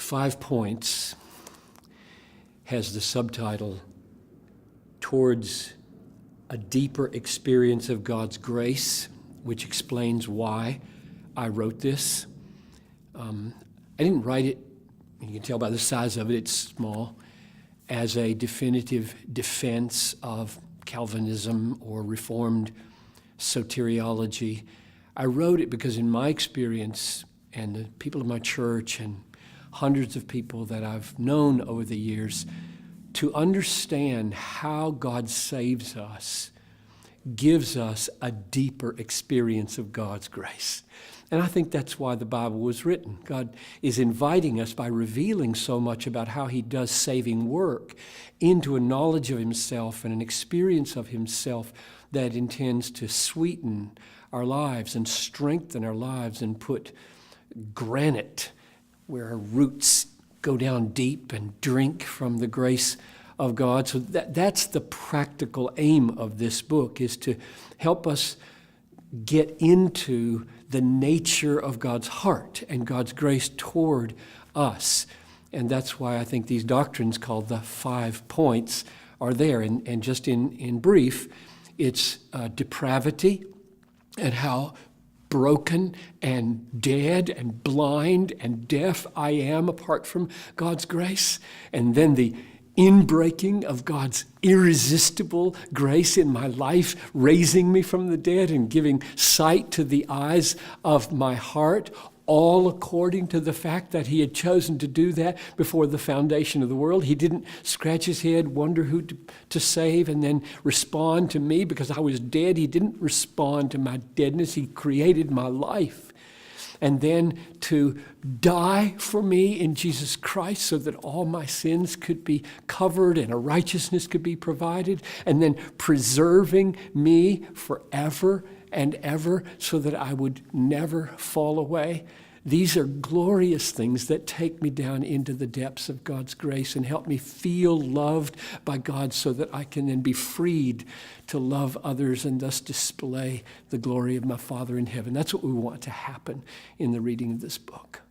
5 Points has the subtitle, Towards a Deeper Experience of God's Grace, which explains why I wrote this. I didn't write it, you can tell by the size of it, it's small, as a definitive defense of Calvinism or Reformed soteriology. I wrote it because in my experience, and the people of my church and hundreds of people that I've known over the years, to understand how God saves us gives us a deeper experience of God's grace. And I think that's why the Bible was written. God is inviting us by revealing so much about how he does saving work into a knowledge of himself and an experience of himself that intends to sweeten our lives and strengthen our lives and put granite where our roots go down deep and drink from the grace of God. So that's the practical aim of this book, is to help us get into the nature of God's heart and God's grace toward us. And that's why I think these doctrines called the 5 Points are there. And just in brief, it's depravity and how broken and dead and blind and deaf I am apart from God's grace. And then the inbreaking of God's irresistible grace in my life, raising me from the dead and giving sight to the eyes of my heart, all according to the fact that he had chosen to do that before the foundation of the world. He didn't scratch his head, wonder who to save, and then respond to me because I was dead. He didn't respond to my deadness. He created my life. And then to die for me in Jesus Christ so that all my sins could be covered and a righteousness could be provided, and then preserving me forever and ever so that I would never fall away. These are glorious things that take me down into the depths of God's grace and help me feel loved by God so that I can then be freed to love others and thus display the glory of my Father in heaven. That's what we want to happen in the reading of this book.